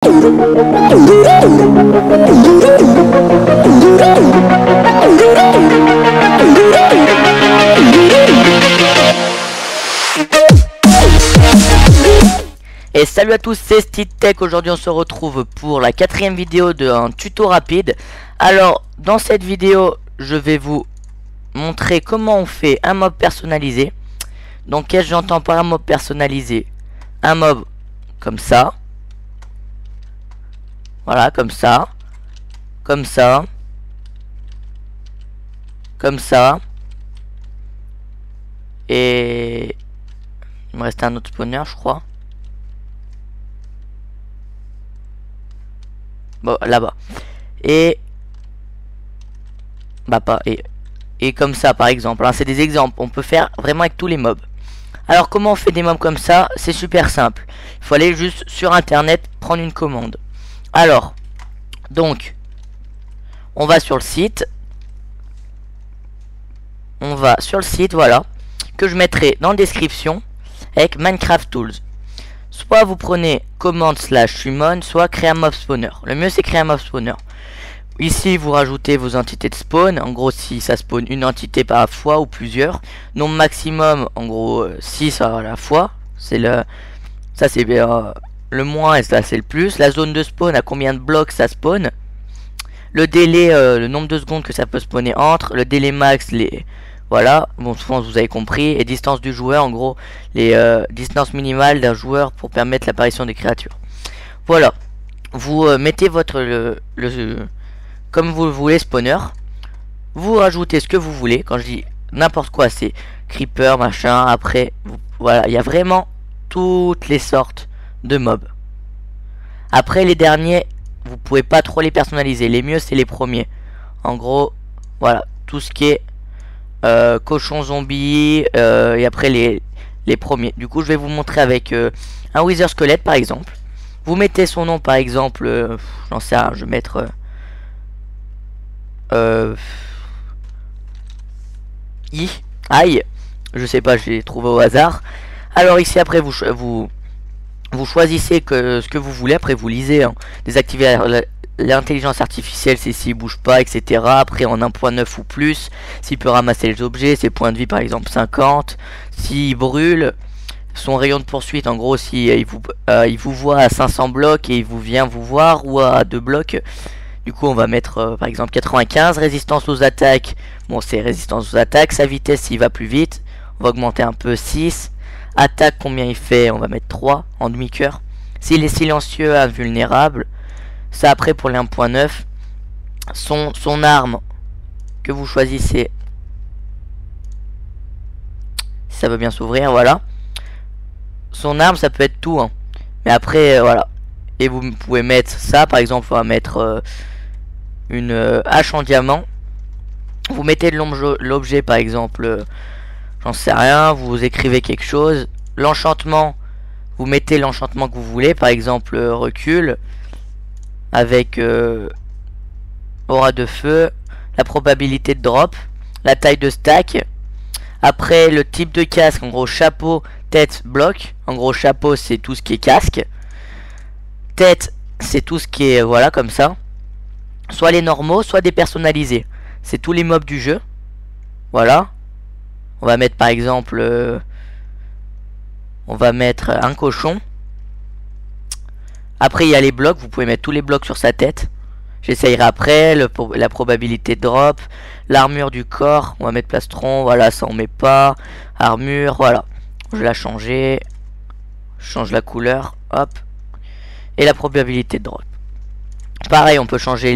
Et salut à tous, c'est SteedTech. Aujourd'hui on se retrouve pour la 4e vidéo d'un tuto rapide. Alors dans cette vidéo je vais vous montrer comment on fait un mob personnalisé. Donc qu'est-ce que j'entends par un mob personnalisé? Un mob comme ça. Voilà, comme ça. Comme ça. Comme ça. Et il me reste un autre spawner je crois. Bon, là-bas. Et bah pas et comme ça par exemple, hein, c'est des exemples, on peut faire vraiment avec tous les mobs. Alors comment on fait des mobs comme ça? C'est super simple. Il faut aller juste sur internet, prendre une commande. Alors donc on va sur le site. On va sur le site, voilà, que je mettrai dans la description avec Minecraft Tools. Soit vous prenez commande /summon, soit créer un mob spawner. Le mieux c'est créer un mob spawner. Ici vous rajoutez vos entités de spawn. En gros si ça spawn une entité par fois ou plusieurs. Nombre maximum en gros 6 à la fois. C'est le ça c'est le moins et ça c'est le plus. La zone de spawn, à combien de blocs ça spawn. Le délai, le nombre de secondes que ça peut spawner entre. Le délai max, les voilà, bon, je pense que vous avez compris. Et distance du joueur, en gros, les distances minimales d'un joueur pour permettre l'apparition des créatures. Voilà, vous mettez votre comme vous le voulez spawner. Vous rajoutez ce que vous voulez. Quand je dis n'importe quoi, c'est creeper, machin. Après, voilà, il y a vraiment toutes les sortes de mobs. Après, les derniers, vous pouvez pas trop les personnaliser. Les mieux, c'est les premiers. En gros, voilà, tout ce qui est cochon zombie et après les premiers. Du coup je vais vous montrer avec un wither squelette par exemple. Vous mettez son nom par exemple, j'en sais rien, je vais mettre aïe, je sais pas, j'ai trouvé au hasard. Alors ici après vous choisissez ce que vous voulez. Après vous lisez, hein. Désactiver l'intelligence artificielle, c'est s'il bouge pas, etc. Après en 1.9 ou plus, s'il peut ramasser les objets, ses points de vie par exemple 50. S'il brûle, son rayon de poursuite, en gros si il vous voit à 500 blocs et il vient vous voir, ou à 2 blocs. Du coup on va mettre par exemple 95. Résistance aux attaques, bon c'est résistance aux attaques. Sa vitesse s'il va plus vite, on va augmenter un peu, 6. Attaque combien il fait, on va mettre 3 en demi-cœur. S'il est silencieux, invulnérable. Ça après pour les 1.9. Son arme que vous choisissez, si ça veut bien s'ouvrir, voilà. Son arme ça peut être tout, hein. Mais après voilà. Et vous pouvez mettre ça par exemple, on va mettre une hache en diamant. Vous mettez de l'objet par exemple, j'en sais rien, vous écrivez quelque chose. L'enchantement, vous mettez l'enchantement que vous voulez, par exemple recul avec aura de feu, la probabilité de drop, la taille de stack. Après le type de casque, en gros chapeau, tête, bloc. En gros chapeau c'est tout ce qui est casque, tête c'est tout ce qui est voilà comme ça, soit les normaux soit des personnalisés, c'est tous les mobs du jeu. Voilà, on va mettre par exemple on va mettre un cochon. Après il y a les blocs, vous pouvez mettre tous les blocs sur sa tête. J'essayerai après la probabilité de drop, l'armure du corps, on va mettre plastron, voilà ça on met pas. Armure, voilà, je vais la changer, je change la couleur, hop. Et la probabilité de drop. Pareil on peut changer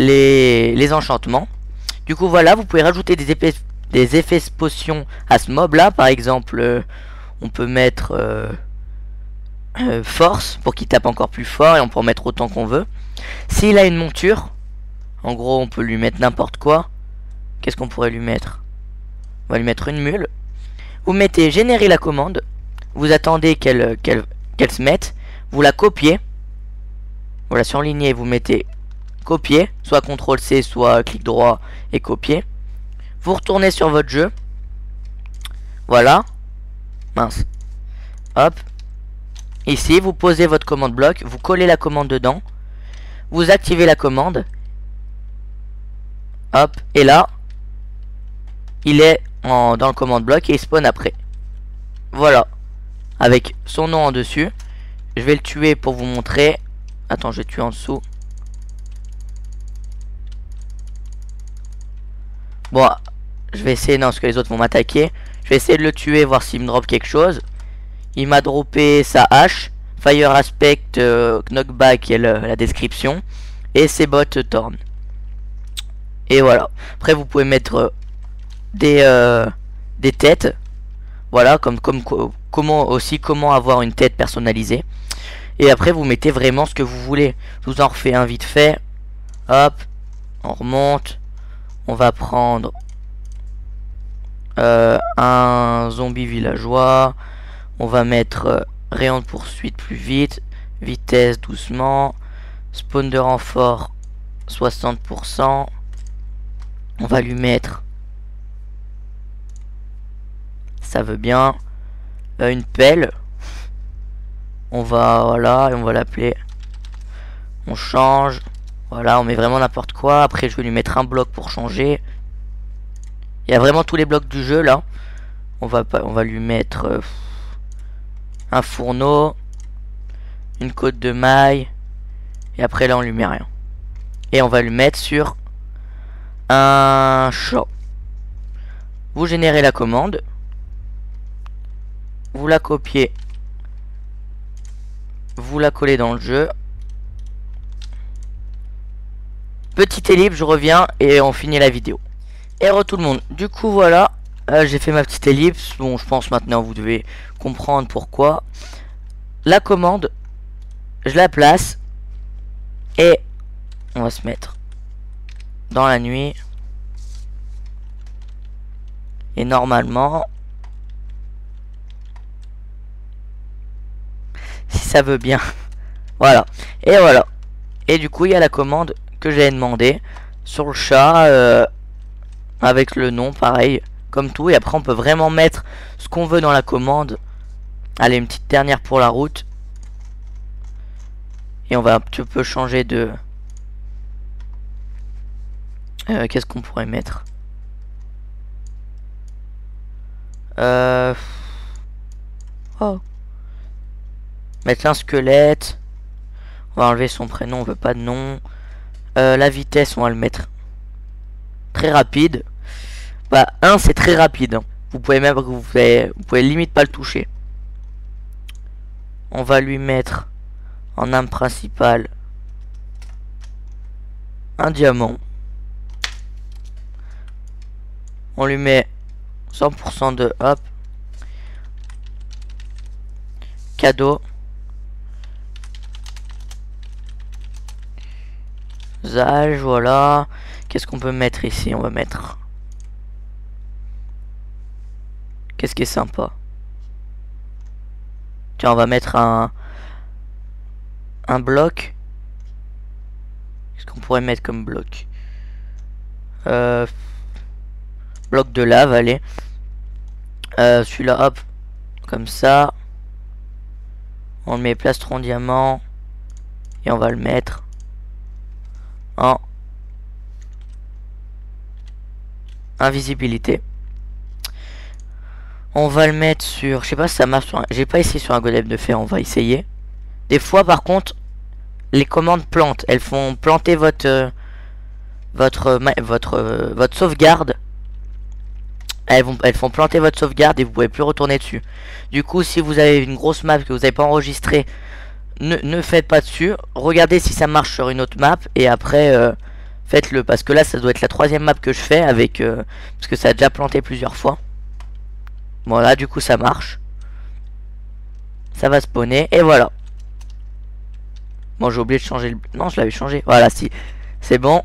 les enchantements. Du coup voilà, vous pouvez rajouter des effets potions à ce mob là. Par exemple on peut mettre force pour qu'il tape encore plus fort, et on peut en mettre autant qu'on veut. S'il a une monture, en gros on peut lui mettre n'importe quoi. Qu'est-ce qu'on pourrait lui mettre? On va lui mettre une mule. Vous mettez générer la commande, vous attendez qu'elle se mette, vous la copiez, voilà, surligner, vous mettez copier, soit CTRL C, soit clic droit et copier. Vous retournez sur votre jeu, voilà, mince, hop, Ici, vous posez votre commande bloc, vous collez la commande dedans, vous activez la commande. Hop, et là, il est dans le commande bloc et il spawn après. Voilà, avec son nom en dessus. Je vais le tuer pour vous montrer. Attends, je vais tuer en dessous. Bon, je vais essayer, non, parce que les autres vont m'attaquer. Je vais essayer de le tuer, voir s'il me drop quelque chose. Il m'a droppé sa hache, Fire Aspect, Knockback, qui est la description, et ses bottes Thorn. Et voilà. Après, vous pouvez mettre des têtes. Voilà, comment avoir une tête personnalisée. Et après, vous mettez vraiment ce que vous voulez. Je vous en refais un vite fait. Hop, on remonte. On va prendre un zombie villageois. On va mettre rayon de poursuite plus vite, vitesse doucement, spawn de renfort 60%. On va lui mettre, ça veut bien, une pelle. On va, voilà, et on va l'appeler, on change, voilà, on met vraiment n'importe quoi. Après je vais lui mettre un bloc pour changer. Il y a vraiment tous les blocs du jeu là. On va lui mettre un fourneau, une côte de maille, et après là on lui met rien. Et on va lui mettre sur un chat. Vous générez la commande, vous la copiez, vous la collez dans le jeu. Petite ellipse, je reviens et on finit la vidéo. Et tout le monde, du coup voilà, j'ai fait ma petite ellipse. Bon, je pense maintenant vous devez comprendre pourquoi. La commande, je la place et on va se mettre dans la nuit. Et normalement, si ça veut bien, voilà. Et voilà. Et du coup, il y a la commande que j'avais demandé sur le chat, avec le nom, pareil, comme tout. Et après, on peut vraiment mettre ce qu'on veut dans la commande. Allez, une petite dernière pour la route. Et on va un petit peu changer de... qu'est-ce qu'on pourrait mettre? Oh. Mettre un squelette. On va enlever son prénom, on veut pas de nom. La vitesse, on va le mettre très rapide. Bah, 1 c'est très rapide. Hein. Vous pouvez même, vous pouvez limite pas le toucher. On va lui mettre en arme principale un diamant. On lui met 100% de hop. Cadeau. Zage, voilà. Qu'est-ce qu'on peut mettre ici? On va mettre... Qu'est-ce qui est sympa? Tiens, on va mettre un bloc. Qu'est-ce qu'on pourrait mettre comme bloc? Bloc de lave, allez. Celui-là, hop. Comme ça. On le met plastron diamant. Et on va le mettre en invisibilité. On va le mettre sur... Je sais pas si ça marche sur... J'ai pas essayé sur un golem de fer, on va essayer. Des fois, par contre, les commandes plantent. Elles font planter votre sauvegarde. Elles font planter votre sauvegarde et vous pouvez plus retourner dessus. Du coup, si vous avez une grosse map que vous n'avez pas enregistrée, ne faites pas dessus. Regardez si ça marche sur une autre map et après faites-le. Parce que là, ça doit être la 3e map que je fais avec... parce que ça a déjà planté plusieurs fois. Bon là du coup ça marche. Ça va spawner et voilà. Bon j'ai oublié de changer le... Non je l'avais changé. Voilà si. C'est bon.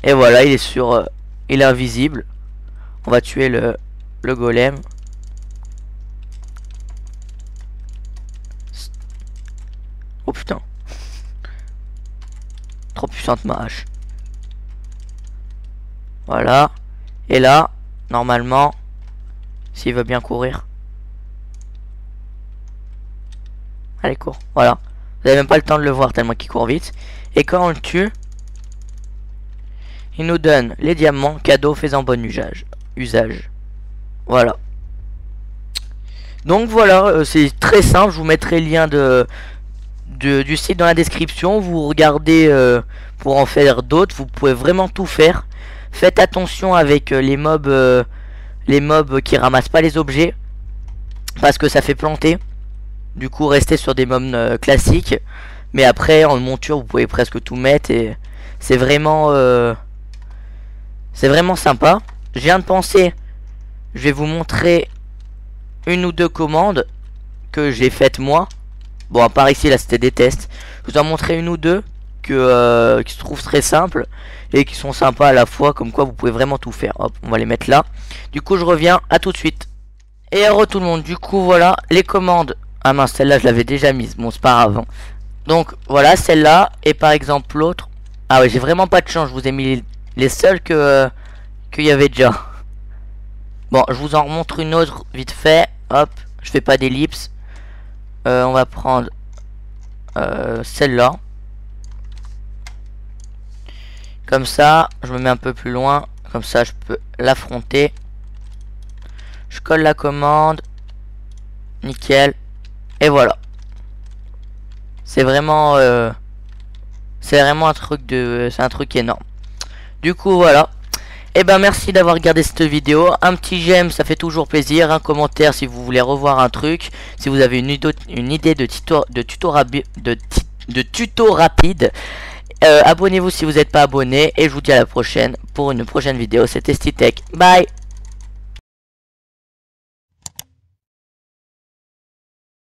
Et voilà il est sur... il est invisible. On va tuer le golem. Oh putain. Trop puissante ma hache. Voilà. Et là, normalement... S'il veut bien courir. Allez, cours. Voilà. Vous avez même pas le temps de le voir tellement qu'il court vite. Et quand on le tue, il nous donne les diamants, cadeaux, faisant bon usage. Voilà. Donc voilà, c'est très simple. Je vous mettrai le lien du site dans la description. Vous regardez pour en faire d'autres. Vous pouvez vraiment tout faire. Faites attention avec les mobs qui ramassent pas les objets, parce que ça fait planter. Du coup, restez sur des mobs classiques. Mais après, en monture, vous pouvez presque tout mettre et c'est vraiment sympa. Je viens de penser, je vais vous montrer une ou deux commandes que j'ai faites moi. Bon, à part ici, là, c'était des tests. Je vous en montrer une ou deux qui se trouvent très simples et qui sont sympas à la fois, comme quoi vous pouvez vraiment tout faire. Hop, on va les mettre là. Du coup, je reviens, à tout de suite. Et heureux tout le monde, du coup, voilà, les commandes. Ah mince, celle-là, je l'avais déjà mise. Bon, c'est pas grave. Donc, voilà, celle-là. Et par exemple, l'autre. Ah ouais, j'ai vraiment pas de chance. Je vous ai mis les seuls qu'il y avait déjà. Bon, je vous en montre une autre vite fait. Hop, je fais pas d'ellipse. On va prendre celle-là. Comme ça, je me mets un peu plus loin. Comme ça, je peux l'affronter. Je colle la commande. Nickel. Et voilà. C'est vraiment un truc c'est un truc énorme. Du coup, voilà. Et ben merci d'avoir regardé cette vidéo. Un petit j'aime, ça fait toujours plaisir. Un commentaire si vous voulez revoir un truc. Si vous avez une idée de tuto rapide. Abonnez-vous si vous n'êtes pas abonné. Et je vous dis à la prochaine pour une prochaine vidéo. C'était Stitech. Bye.